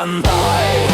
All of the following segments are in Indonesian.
santai.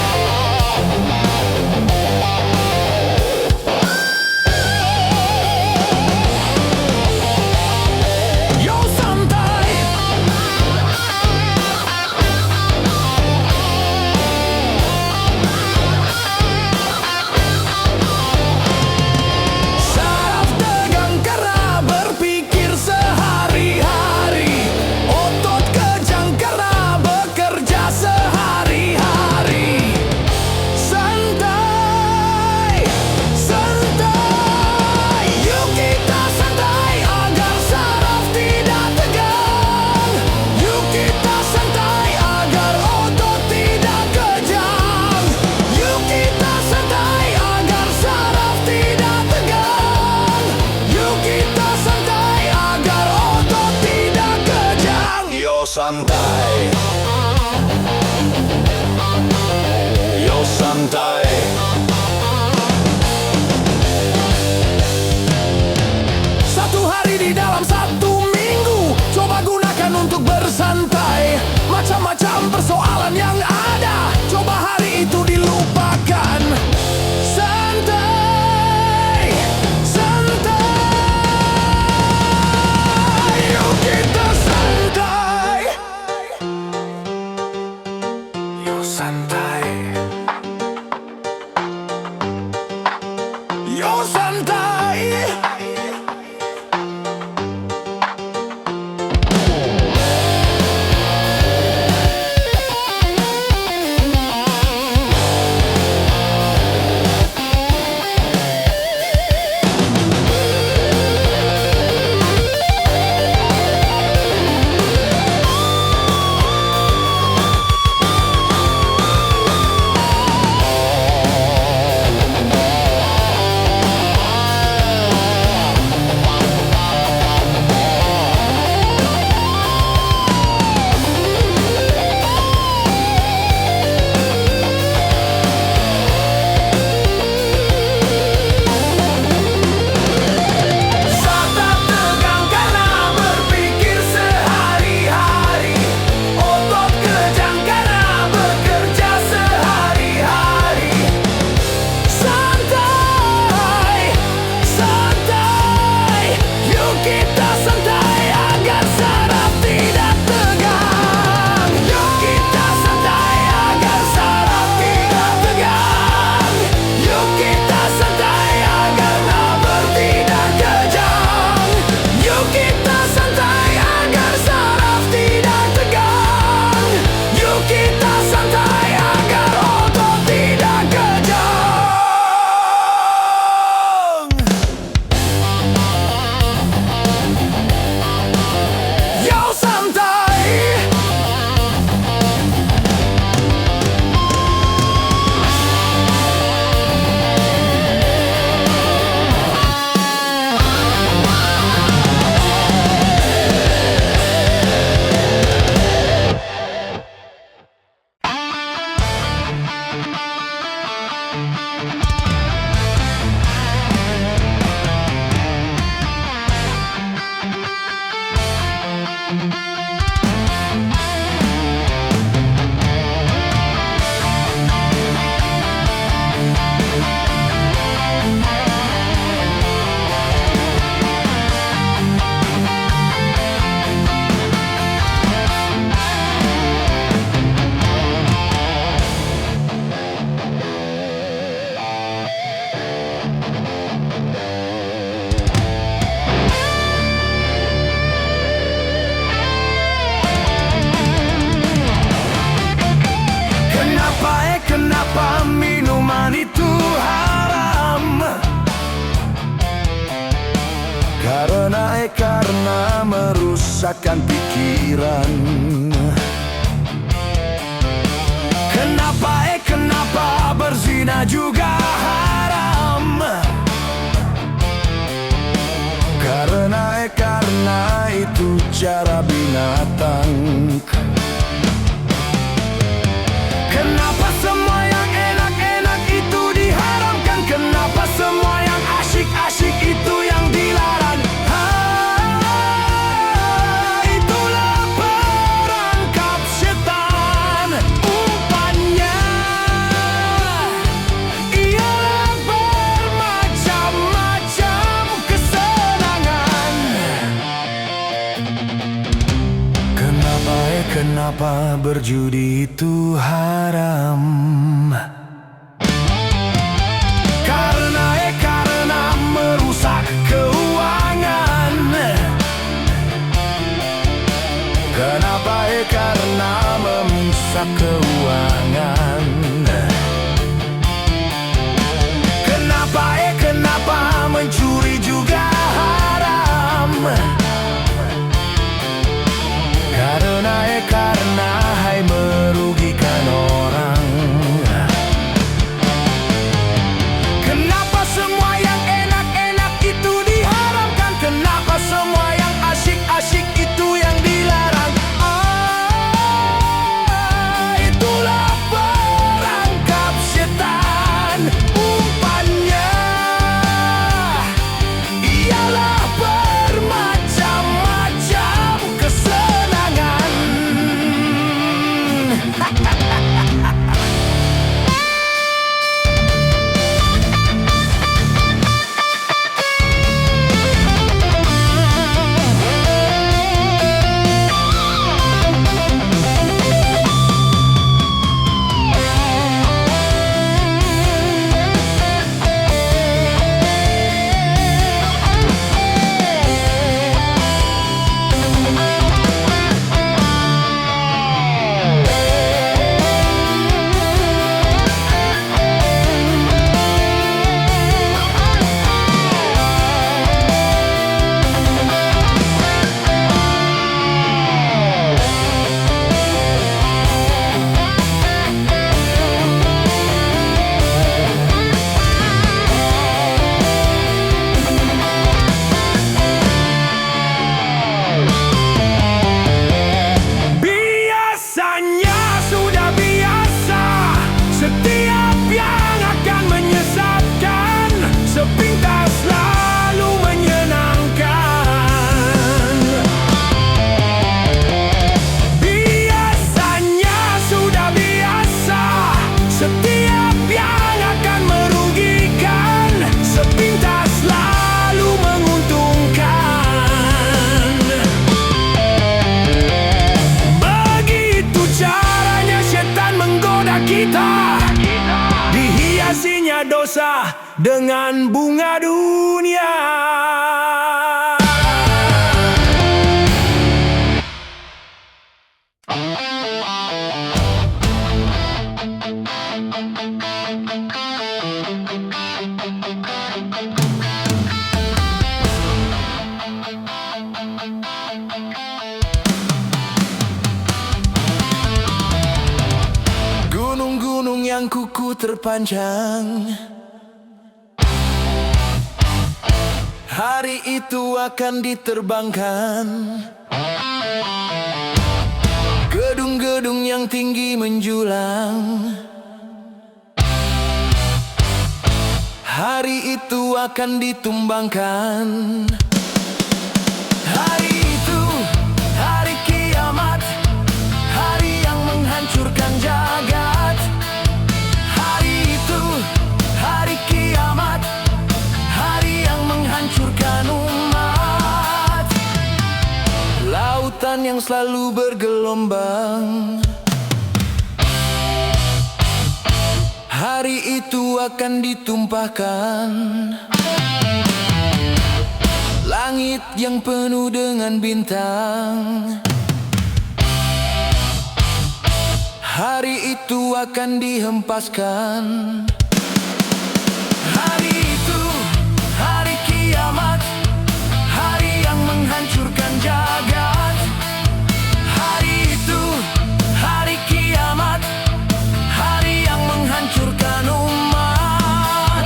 Santai, yo santai. Satu hari di dalam satu minggu, coba gunakan untuk bersantai. Macam-macam persoalan yang ada, coba hari itu dilupakan. Santai, santai, yuk kita santai. Santai, yo santai. Kenapa minuman itu haram? Karena merusakkan pikiran. Kenapa berzina juga haram? Karena itu cara binatang. Kenapa semua yang enak-enak itu diharamkan? Kenapa semua yang asyik-asyik itu yang dilarang? Itulah perangkap setan. Umpannya Kenapa berjudi itu haram? Karena merusak keuangan. Kenapa? Karena merusak keuangan. Kenapa mencuri juga haram? Karena hai merugikan orang. Kenapa semua yang enak-enak itu diharamkan? Kenapa semua yang asyik-asyik itu yang dilarang? Itulah perangkap setan. Umpannya ialah bermacam-macam kesenangan. Dihiasinya dosa dengan bunga dunia. Gunung-gunung yang kuku terpanjang, hari itu akan diterbangkan. Gedung-gedung yang tinggi menjulang, hari itu akan ditumbangkan. Hari itu, hari kiamat, hari yang menghancurkan jagat. Hari itu, hari kiamat, hari yang menghancurkan umat. Lautan yang selalu bergelombang, hari itu akan ditumpahkan. Langit yang penuh dengan bintang, hari itu akan dihempaskan. Hari itu, hari kiamat, hari yang menghancurkan jagat. Hari itu, hari kiamat, hari yang menghancurkan umat.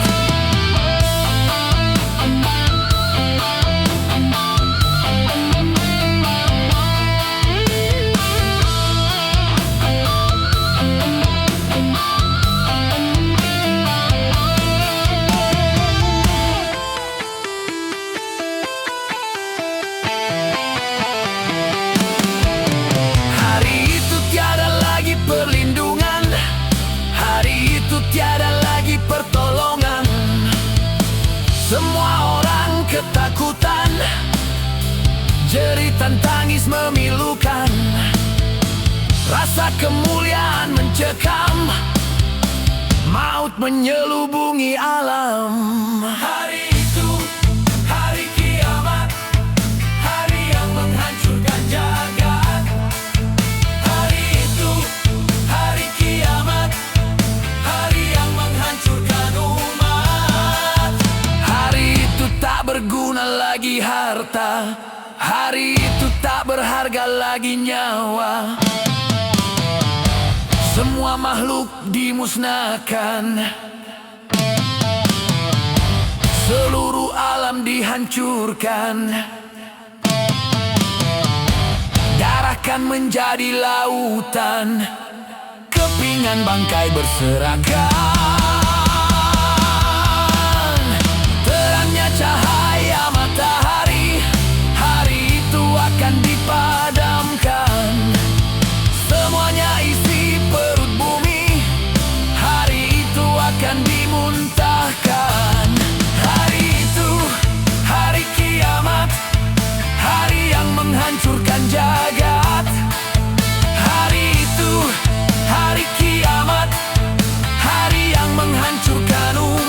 Semua orang ketakutan, jeritan tangis memilukan. Rasa kemuliaan mencekam, maut menyelubungi alam. Hari itu, hari kiamat, hari yang menghancurkan jagat. Hari itu, hari kiamat, hari yang menghancurkan umat. Hari itu tak berguna lagi harta, hari itu tak berharga lagi nyawa. Semua makhluk dimusnahkan, seluruh alam dihancurkan. Darah kan menjadi lautan, kepingan bangkai berserakan. Terangnya cahaya matahari, hari itu akan dipadamkan. Semuanya isi perut bumi, hari itu akan dimuntahkan. Hari itu, hari kiamat, hari yang menghancurkan jagat. Hari itu, hari kiamat, hari yang menghancurkan umat.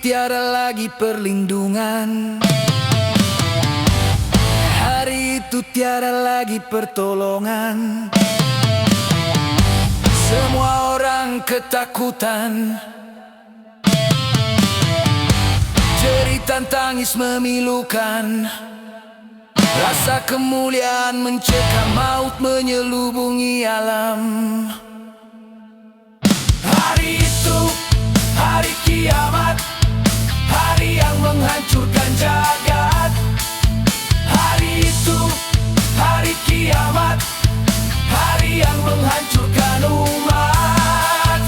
Tiada lagi perlindungan, hari itu tiada lagi pertolongan. Semua orang ketakutan, jeritan tangis memilukan. Rasa kemuliaan mencekam, maut menyelubungi alam. Hari itu, hari kiamat, hari yang menghancurkan jagat. Hari itu, hari kiamat, hari yang menghancurkan umat.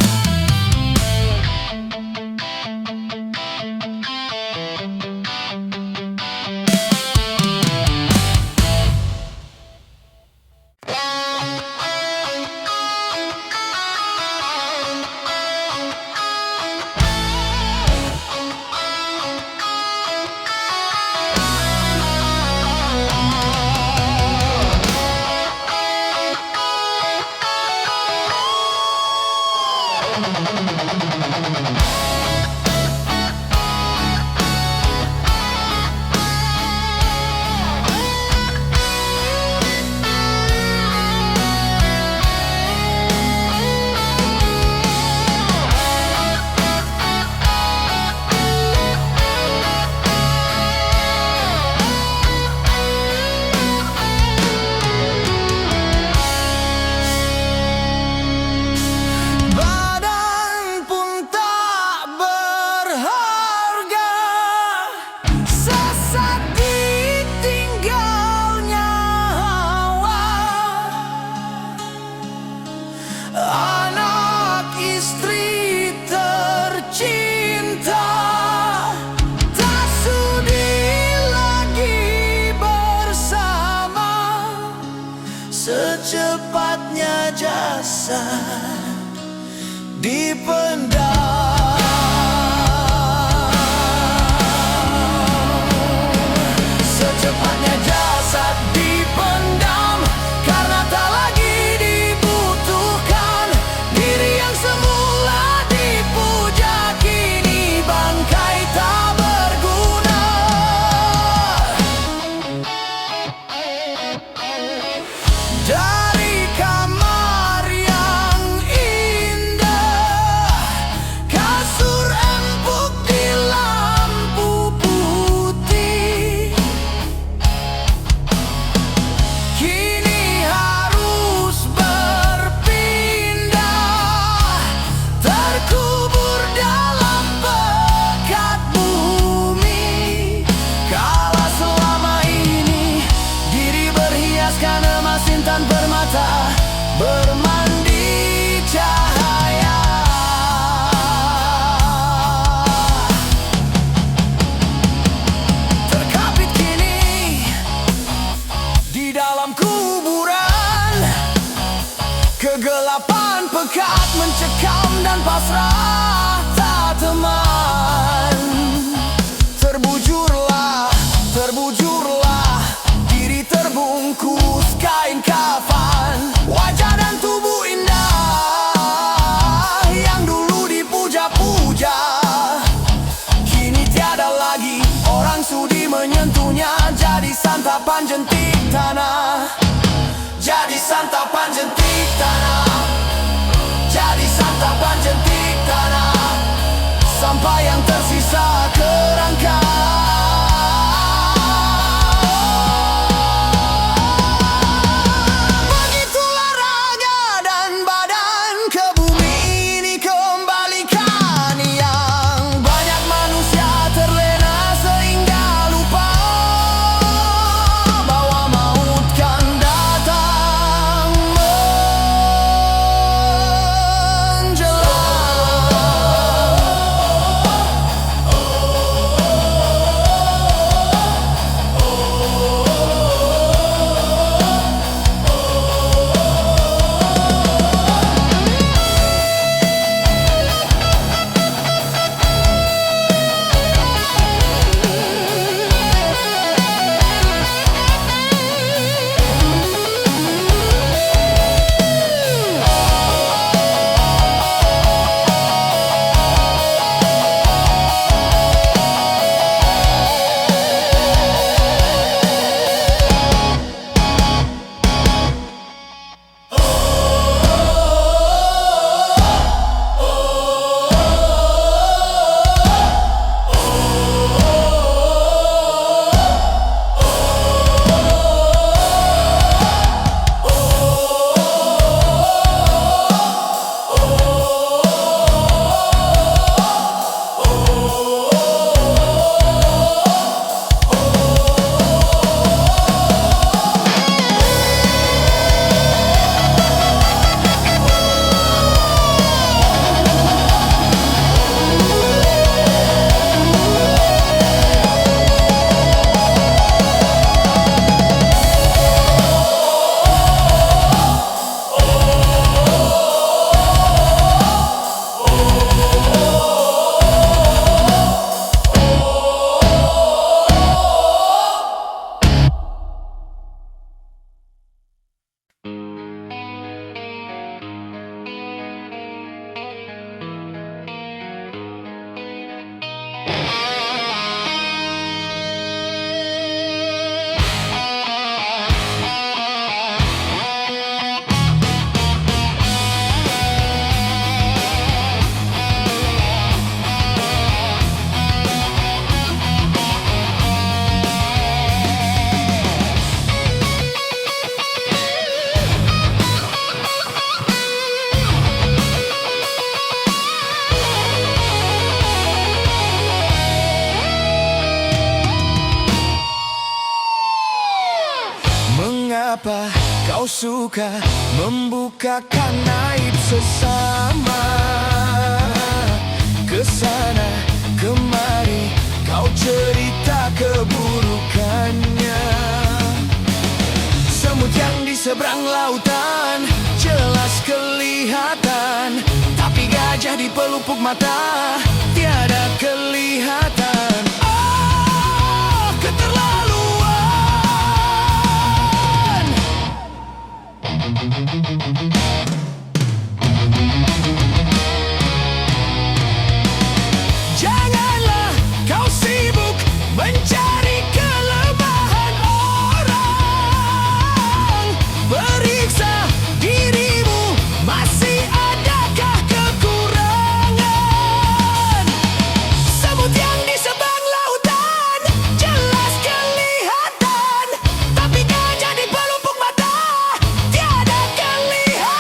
Secepatnya jasad dipendam, secepatnya jasad dipendam, karena tak lagi dibutuhkan. Diri yang semula dipuja, kini bangkai tak berguna. Dari kamar yang indah bermandi cahaya. Terkapit kini di dalam kuburan, kegelapan pekat mencekam dan pasrah tak teman. Terbujurlah, diri terbungkus kain kafan. Wajah dan tubuh indah yang dulu dipuja-puja, kini tiada lagi orang sudi menyentuhnya. Jadi santapan jentik tanah, jadi santapan jentik tanah, jadi santapan jentik tanah, sampai yang tersisa kerangka. Begitulah raga dan badan ke bumi ini kembalikan. Yang banyak manusia terlena sehingga lupa bahwa maut kan datang Mengapa kau suka membukakan aib sesama? Kesana kemari kau cerita keburukannya. Semut yang di seberang lautan jelas kelihatan, tapi gajah di pelupuk mata tiada kelihatan. Oh, keterlaluan. Janganlah kau sibuk mencari kelemahan orang. Periksa dirimu, masih adakah kekurangan? Semut yang di seberang lautan jelas kelihatan, tapi gajah di pelupuk mata tiada kelihatan.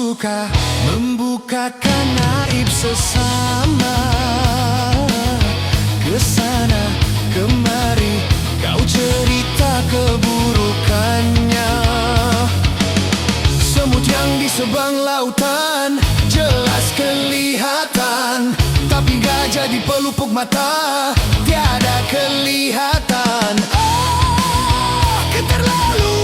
suka membukakan aib sesama. Kesana kemari kau cerita keburukannya. Semut yang di sebang lautan jelas kelihatan, tapi gajah di pelupuk mata tiada kelihatan. Oh, keterlaluan.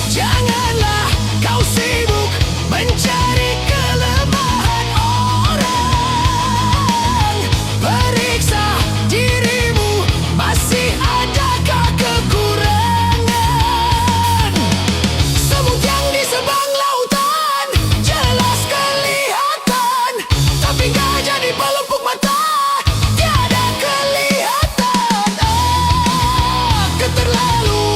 Janganlah kau sibuk mencari kelemahan orang. Periksa dirimu, masih adakah kekurangan? Semut yang di sebang lautan jelas kelihatan, tapi gajah di pelupuk mata tiada kelihatan. Oh, keterlaluan.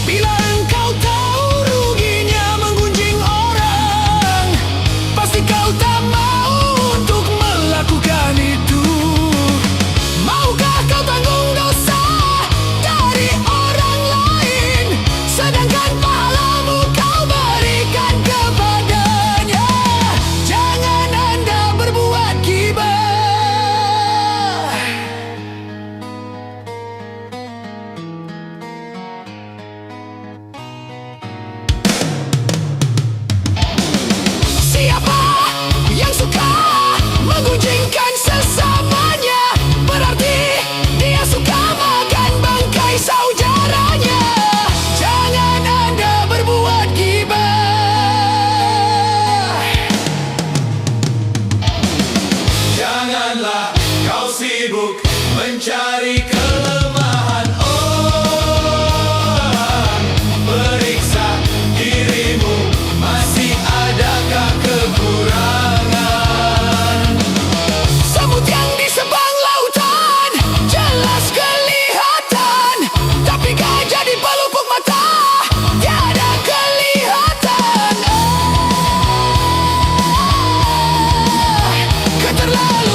Bila engkau tahu ruginya menggunjing orang, pasti kau tak mau untuk melakukan itu. Maukah kau tanggung dosa dari orang lain, sedangkan pahalamu kau berikan kepadanya? Jangan Anda berbuat gibah. Siapa yang suka menggunjingkan sesamanya, berarti dia suka makan bangkai saudaranya. Jangan Anda berbuat gibah. Janganlah kau sibuk mencari kelemahan orang. Periksa dirimu, masih adakah kekurangan? Semut yang di sebang lautan jelas kelihatan, tapi gajah di pelupuk mata tiada kelihatan. Keterlaluan.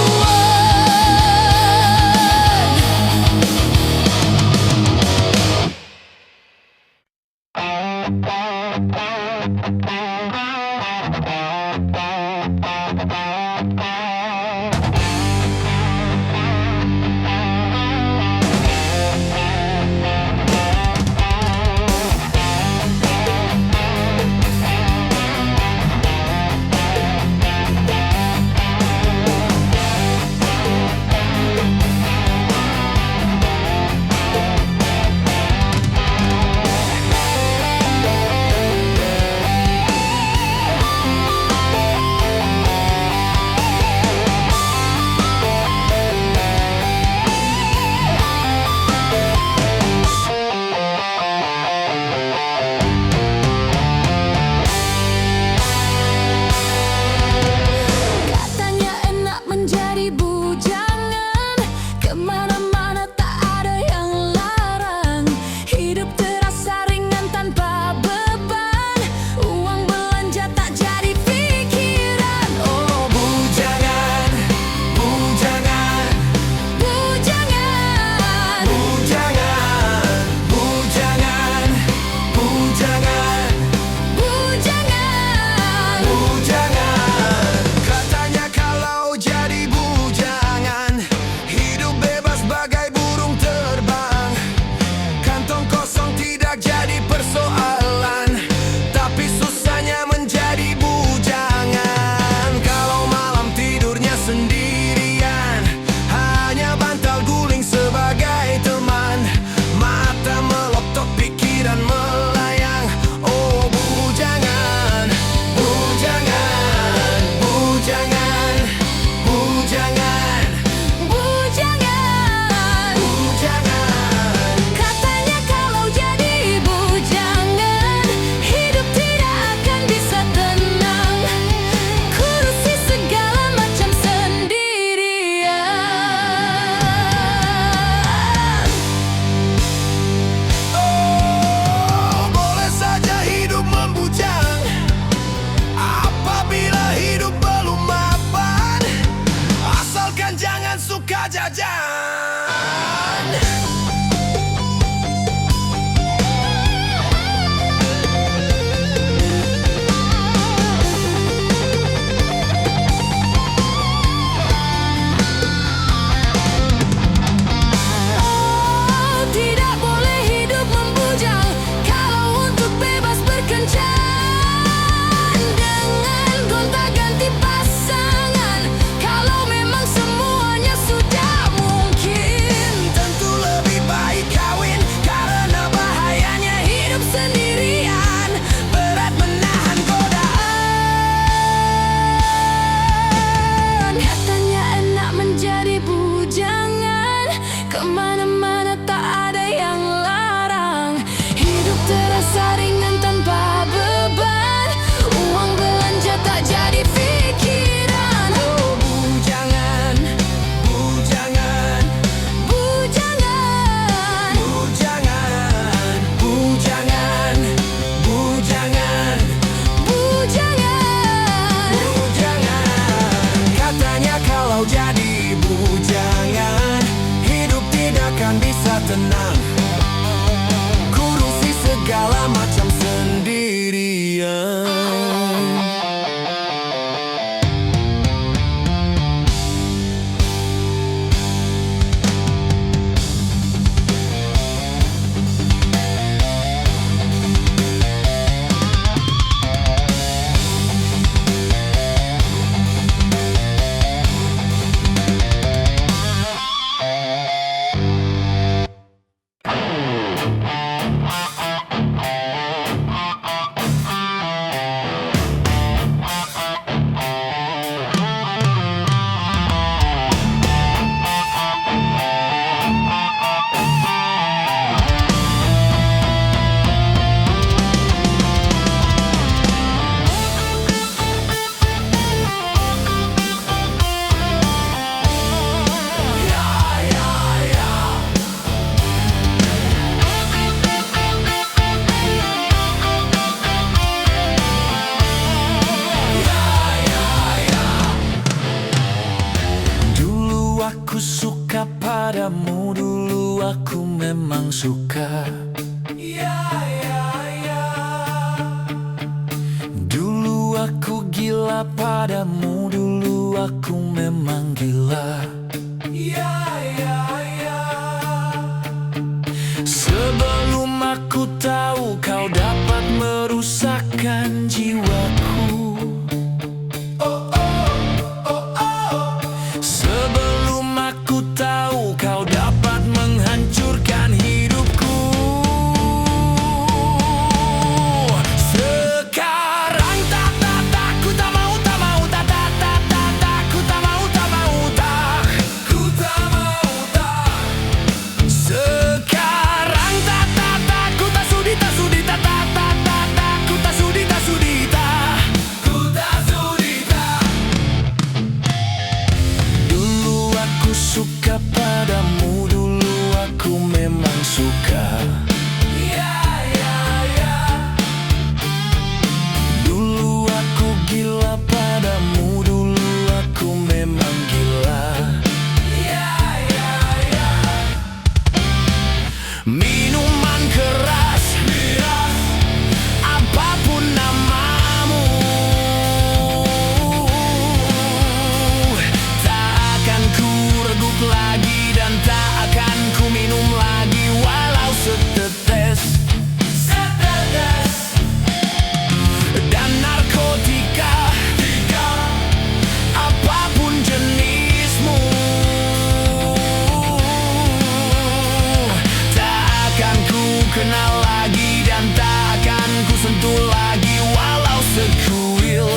aku memang suka. Dulu aku gila padamu, dulu aku memang gila. Sebelum aku tahu kau dapat merusakkan jiwaku. Sebelum aku tahu kau dapat menghancurkan hidupku. Sekarang tak ku tak mau, tak mau, tak ku tak mau, tak mau, tak ku tak mau, tak. Sekarang tak ku tak sudi, tak sudi, tak ku tak sudi, tak sudi, tak ku tak sudi, tak. Dulu aku suka padamu, dulu aku memang suka. Dulu aku gila padamu, dulu aku memang gila. Minuman keras, apapun namamu, tak akan ku regup lagi dan tak akan ku minum lagi walau setetes. Dan narkotika, apapun jenismu, tak akan ku kenal lagi dan tak akan ku sentuh lagi walau sekuil.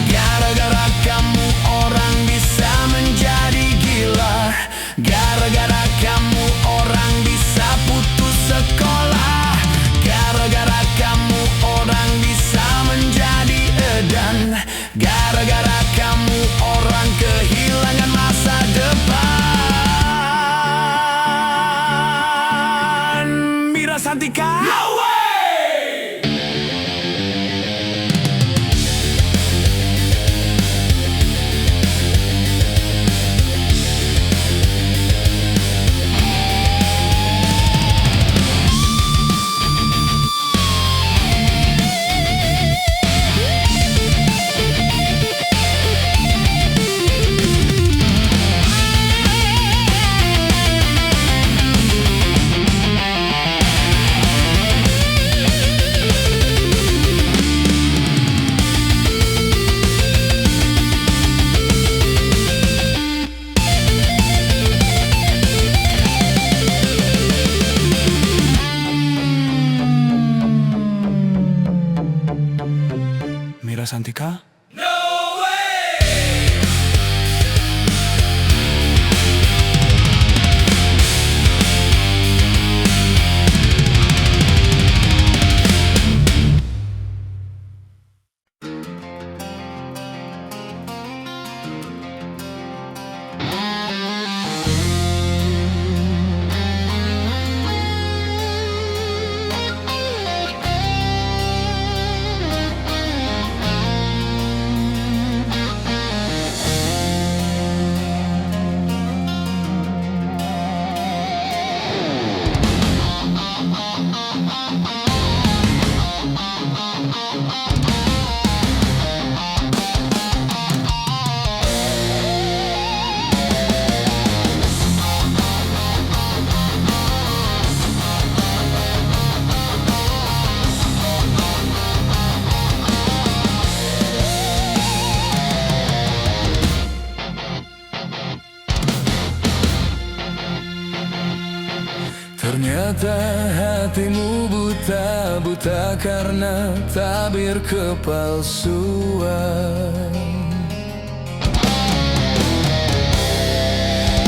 Gara-gara kamu orang bisa menjadi gila. Gara-gara kamu orang bisa putus sekolah. Gara-gara kamu orang bisa menjadi edan. Gara-gara kamu orang kehilangan masa depan. Mira Santika, no way! Mira Santika? Ternyata hatimu buta karena tabir kepalsuan.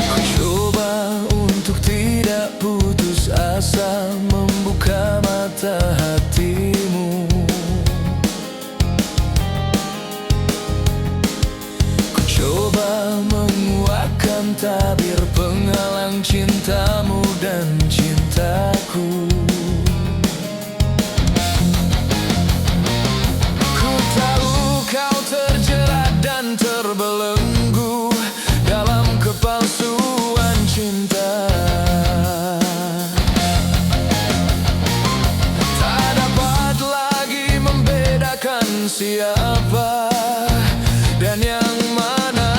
Ku coba untuk tidak putus asa, membuka mata hatimu. Ku coba menguatkan tabir penghalang cintamu dan cintaku. Ku tahu kau terjerat dan terbelenggu dalam kepalsuan. siapa dan yang mana.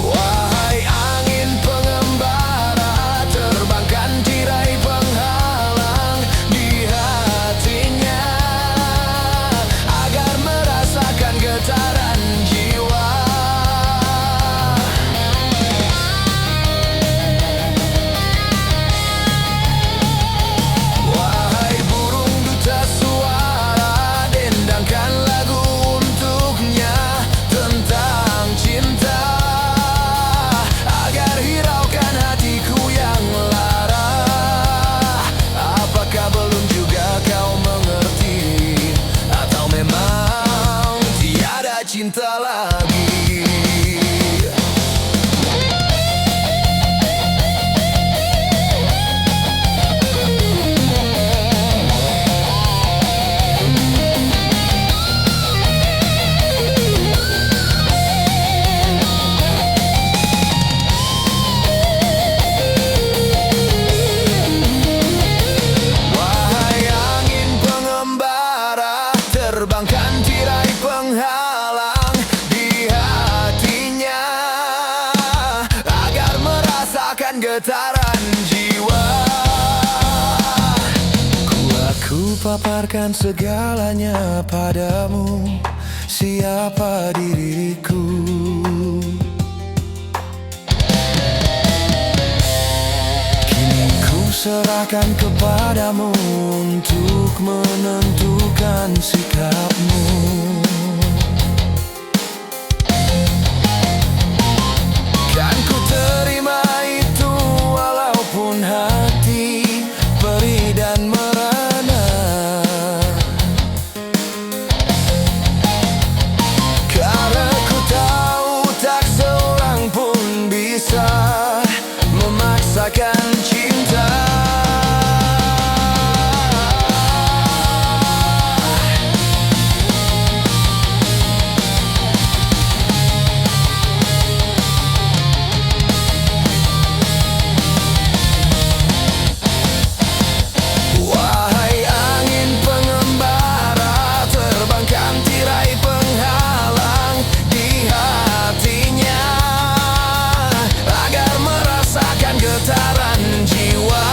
Wahai angin pengembara, terbangkan tirai penghalang di hatinya agar merasakan getaran jiwa. Wahai burung duta suara, dendangkan lagu untuknya tentang cinta agar hiraukan hatiku yang lara. Apakah belum juga kau mengerti, atau memang tiada cinta lagi? Wahai angin pengembara, terbangkan tirai penghalang di hatinya agar merasakan getaran jiwa. Aku paparkan segalanya padamu, siapa diriku. Kini ku serahkan kepadamu untuk menentukan sikapmu. Kan ku terima itu walaupun hati perih dan merana, karena ku tahu tak seorang pun bisa memaksakan cinta. Wahai angin pengembara, terbangkan tirai penghalang di hatinya agar merasakan getaran jiwa.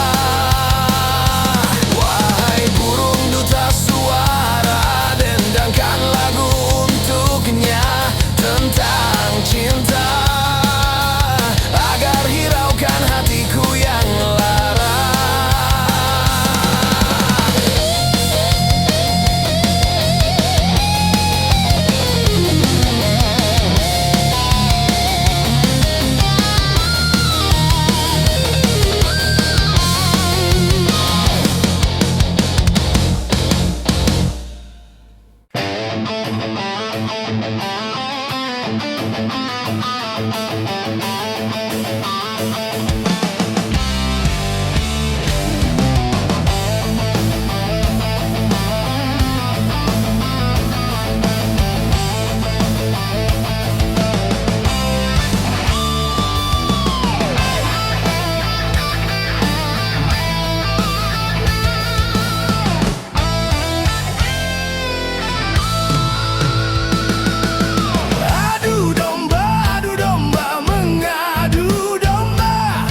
Wahai burung duta suara, dendangkan lagu untuknya tentang cinta agar hiraukan hatiku yang lara. Adu domba, mengadu domba.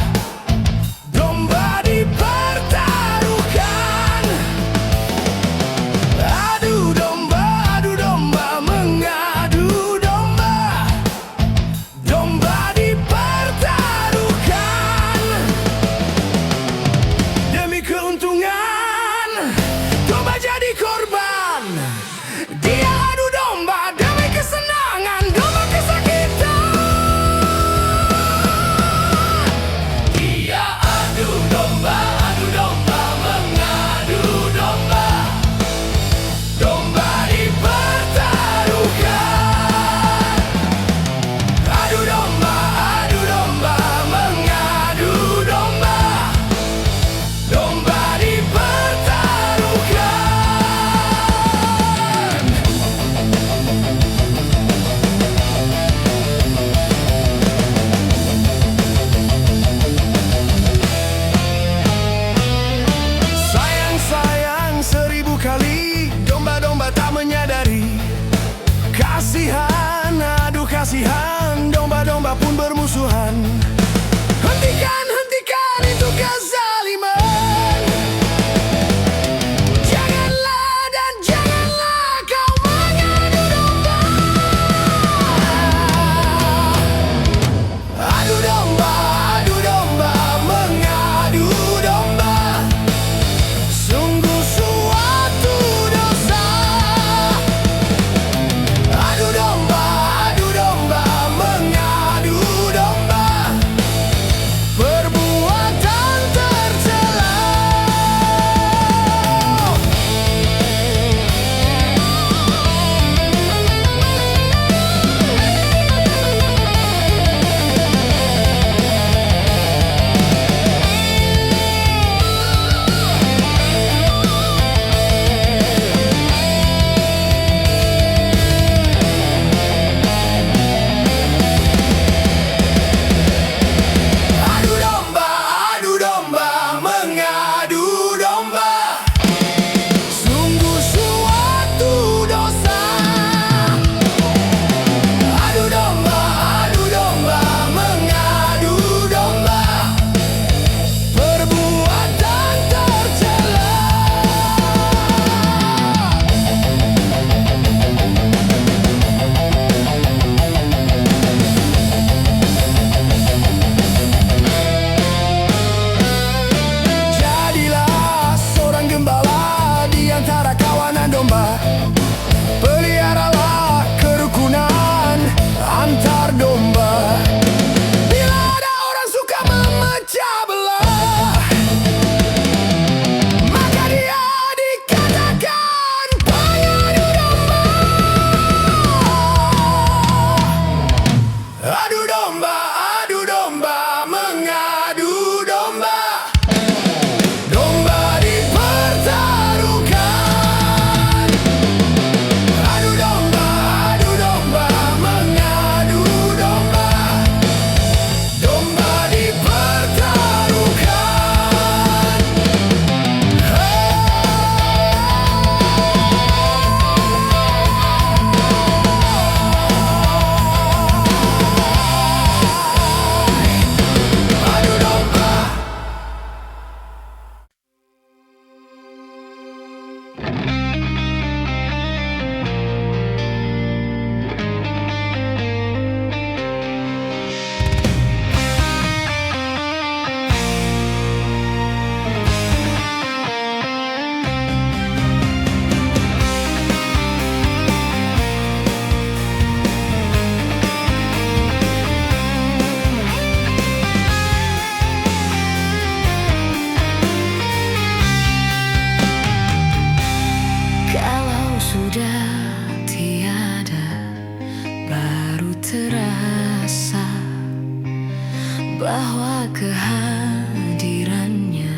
kehadirannya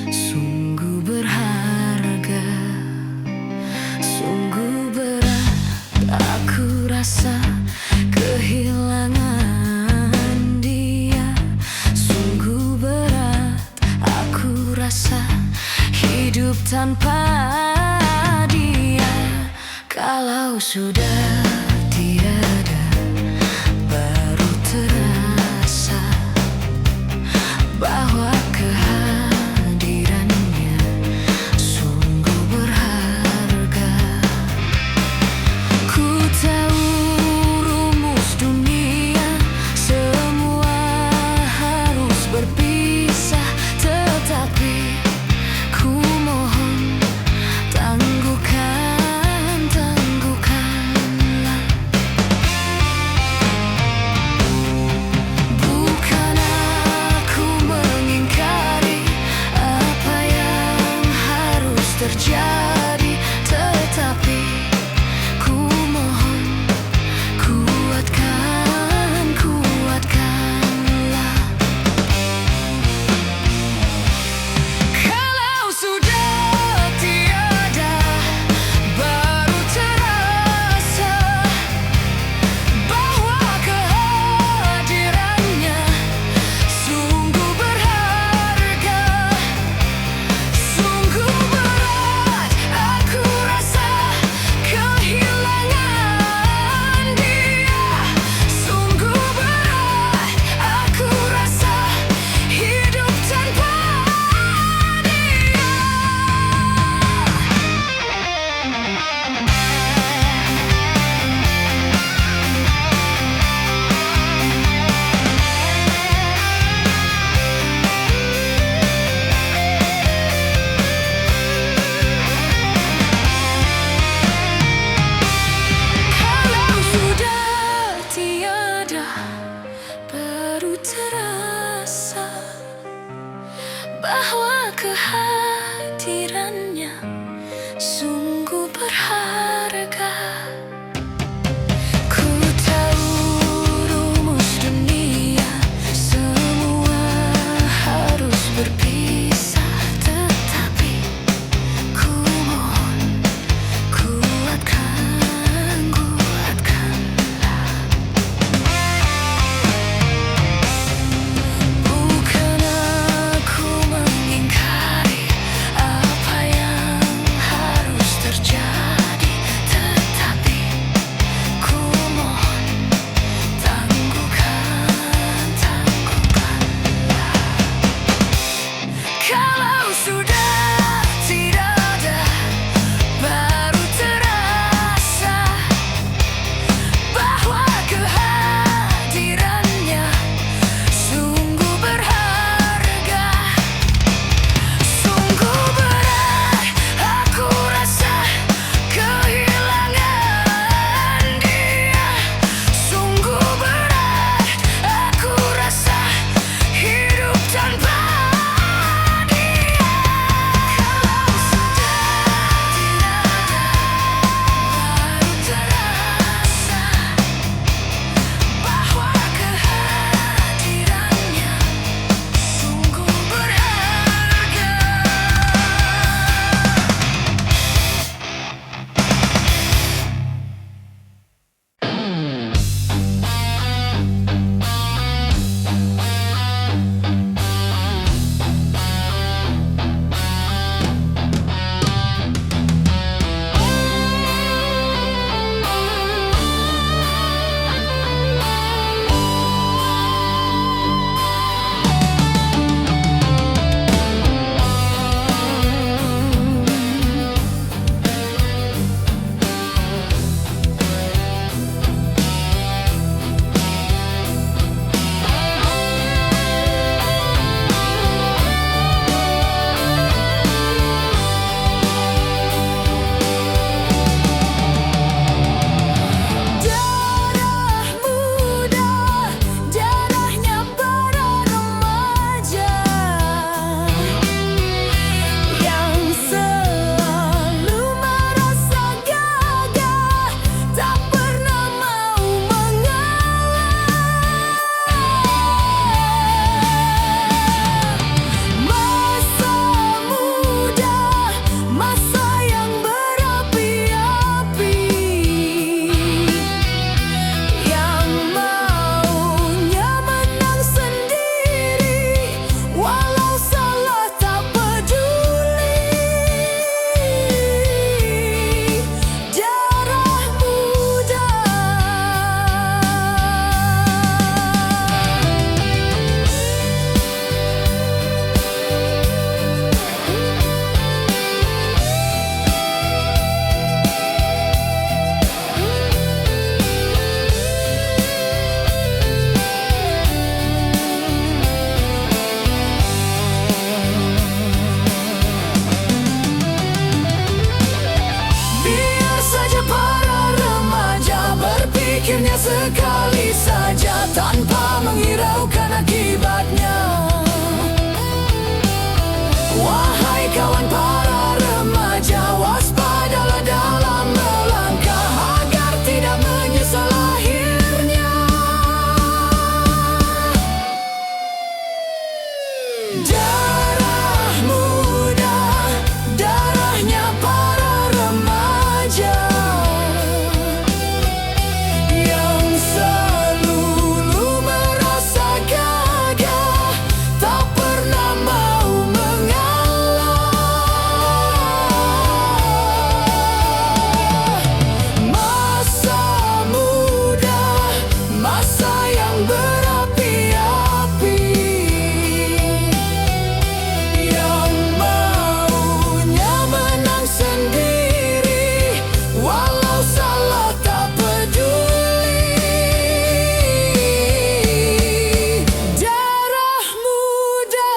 sungguh berharga, sungguh berat aku rasa kehilangan dia. Sungguh berat aku rasa hidup tanpa dia. Kalau sudah tiada, baru terasa bahwa kehadirannya sungguh berharga. Ku tahu rumus dunia, semua harus berpisah, tetapi ku mohon tangguhkanlah sekali saja tanpa menghiraukan akibatnya. Wahai kawan para remaja, waspadalah dalam melangkah agar tidak menyesal akhirnya. Darah muda, darahnya para remaja yang selalu merasa gagah, tak pernah mau mengalah. Masa muda, masa yang berapi-api, yang maunya menang sendiri, walau salah tak peduli. Darah muda.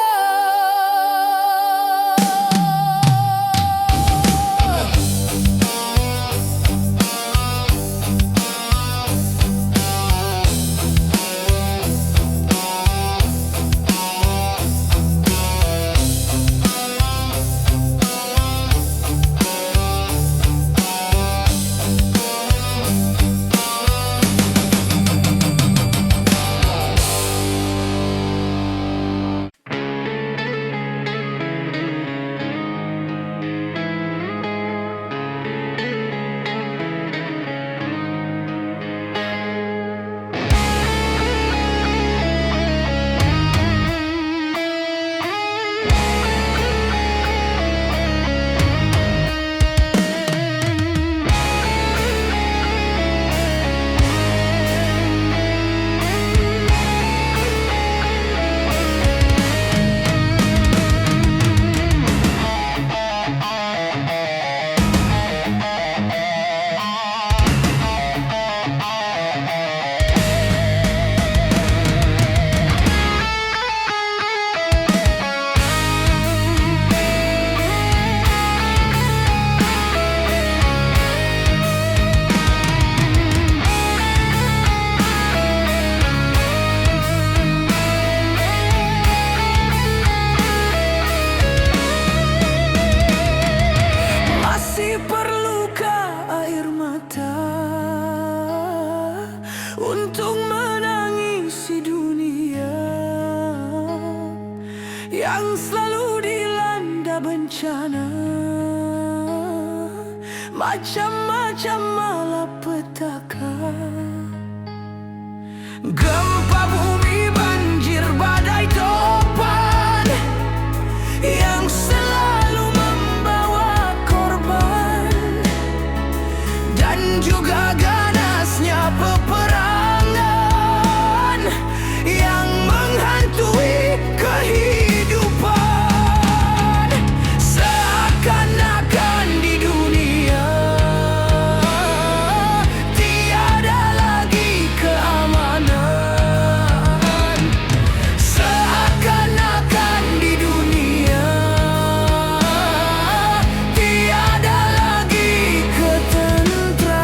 Masih perlukah air mata untuk menangisi dunia yang selalu dilanda bencana, macam-macam malapetaka, gempa bumi, banjir, badai, topan yang selalu membawa korban, dan juga ganasnya peperangan yang menghantui kehidupan. Seakan-akan di dunia tiada lagi keamanan. Seakan-akan di dunia tiada lagi ketentraman.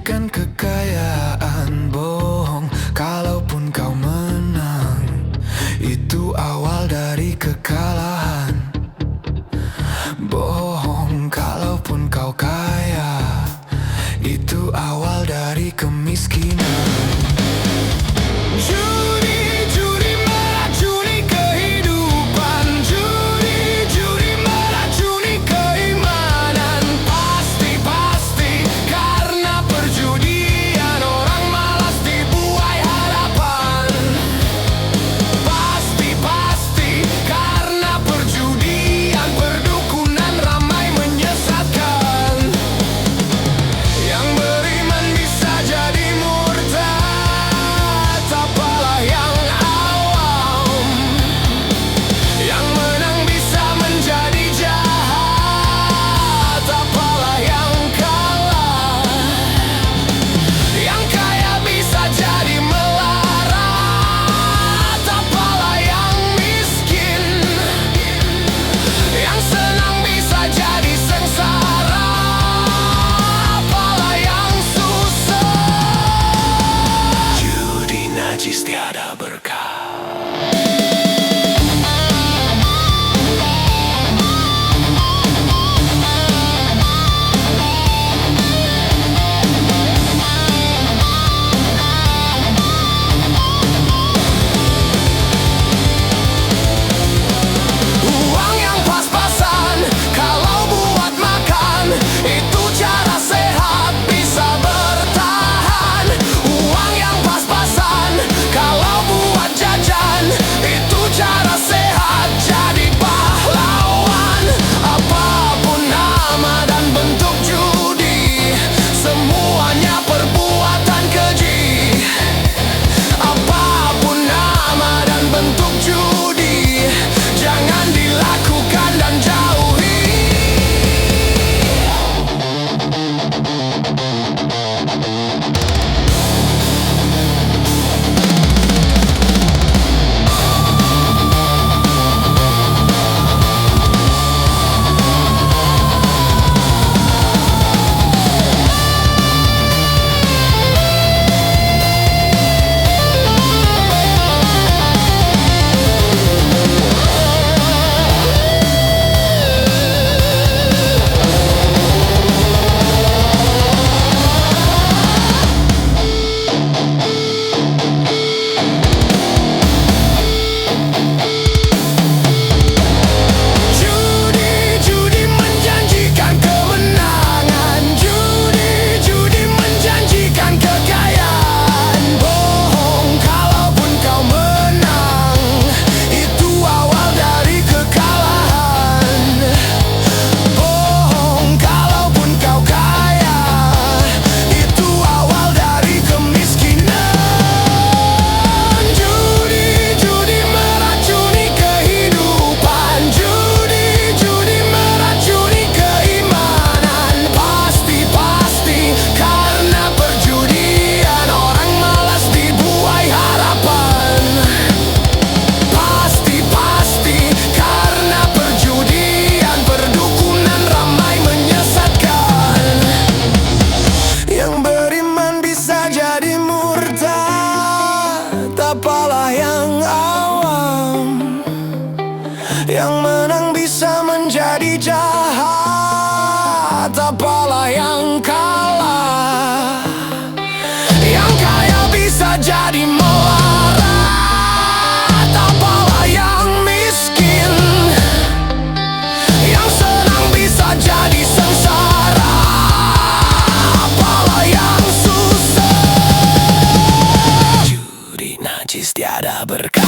menjanjikan kekayaan. Bohong kalaupun kau menang, itu awal dari kekalahan. Bohong kalaupun kau kaya, itu awal dari kemiskinan. Judi, judi meracuni kehidupan. Judi, judi meracuni keimanan. Pasti, pasti karena perjudian orang malas dibuai harapan. Pasti, pasti karena perjudian perdukunan ramai menyesatkan. Yang beriman bisa jadi murtad, apalah yang awam. Yang menang bisa menjadi jahat, apalah yang kalah. Yang kaya bisa jadi melarat, apalah yang miskin. Yang senang bisa jadi sengsara, apalah yang susah. Judi najis tiada berkah. Uang yang pas-pasan kalau buat makan, itu cara sehat bisa bertahan. Uang yang pas-pasan kalau buat jajan, itu cara sehat jadi pahlawan. Apapun nama dan bentuk judi, semuanya perbuatan keji. Apapun nama dan bentuk judi, jangan dilakukan dan jauhi. Judi, judi menjanjikan kemenangan. Judi, judi menjanjikan kekayaan. Bohong kalaupun kau menang, itu awal dari kekalahan. Bohong kalaupun kau kaya, itu awal dari kemiskinan. Judi, judi meracuni kehidupan. Judi, judi meracuni keimanan. Pasti, pasti karena perjudian orang malas dibuai harapan. Pasti, pasti karena perjudian perdukunan ramai menyesatkan. Yang beriman bisa jadi murtad, apalah yang awam. Yang menang bisa menjadi jahat, apalah yang kalah. Yang kaya bisa jadi melarat, apalah yang miskin. Yang senang bisa jadi sengsara, apalah yang susah. Judi najis tiada berkah.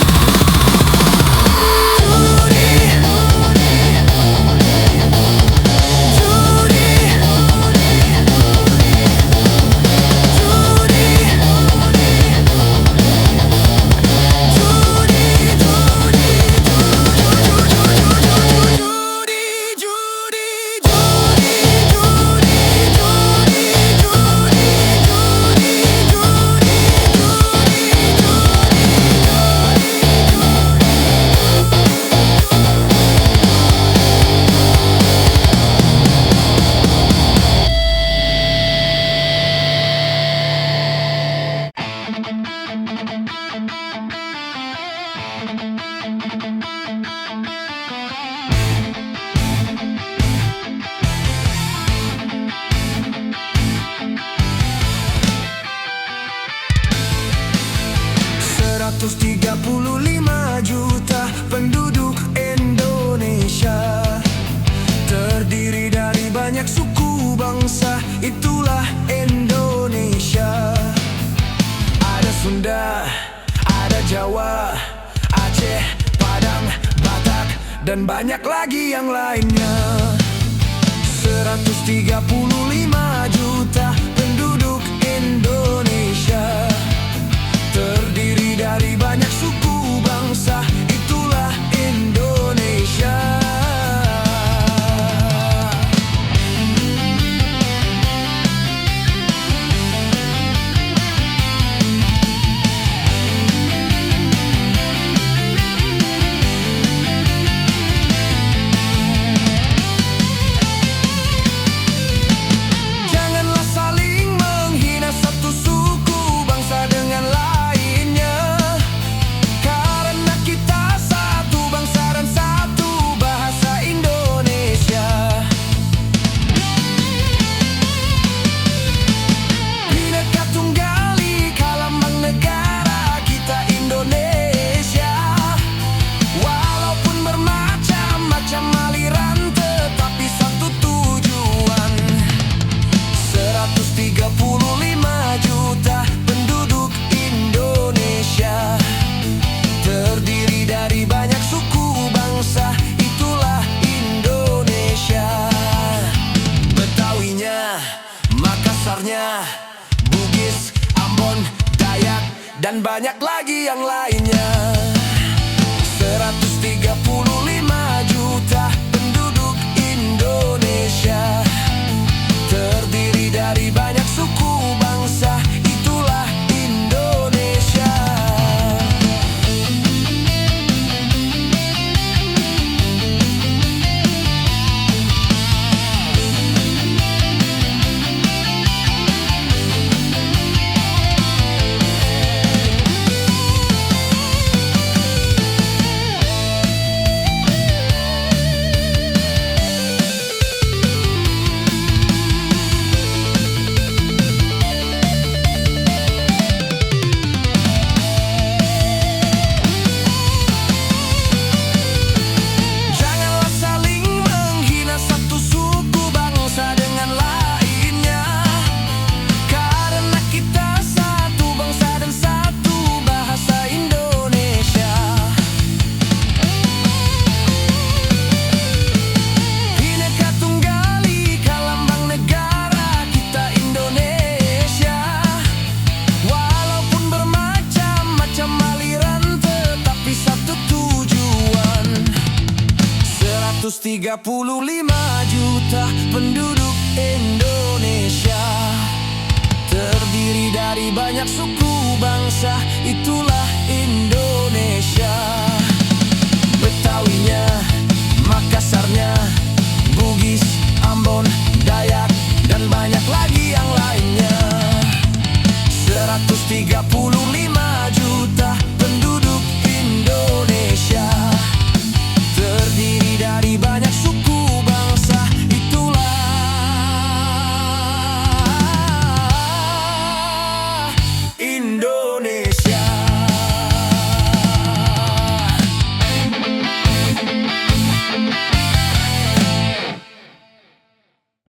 juta penduduk Indonesia, terdiri dari banyak suku bangsa, itulah Indonesia. Ada Sunda, ada Jawa, Aceh, Padang, Batak, dan banyak lagi yang lainnya. 135 juta penduduk Indonesia, terdiri dari banyak suku bangsa, itulah Indonesia. Janganlah saling menghina satu suku bangsa dengan lainnya, karena kita satu bangsa dan satu bahasa Indonesia. Bhinneka Tunggal Ika lambang negara kita Indonesia. Walaupun bermacam-macam aliran, tetapi satu tujuan. 135 juta penduduk Indonesia, terdiri dari banyak suku bangsa, itulah Indonesia. Betawinya, Makassarnya, Bugis, Ambon, Dayak, dan banyak lagi yang lainnya. 135 juta penduduk Indonesia, terdiri dari banyak suku bangsa, itulah Indonesia. Janganlah saling menghina satu suku bangsa dengan lainnya, karena kita satu bangsa dan satu bahasa Indonesia. Bhinneka Tunggal Ika lambang negara kita Indonesia. Walaupun bermacam-macam aliran, tetapi satu tujuan. 135 juta penduduk Indonesia, terdiri dari banyak suku bangsa, itulah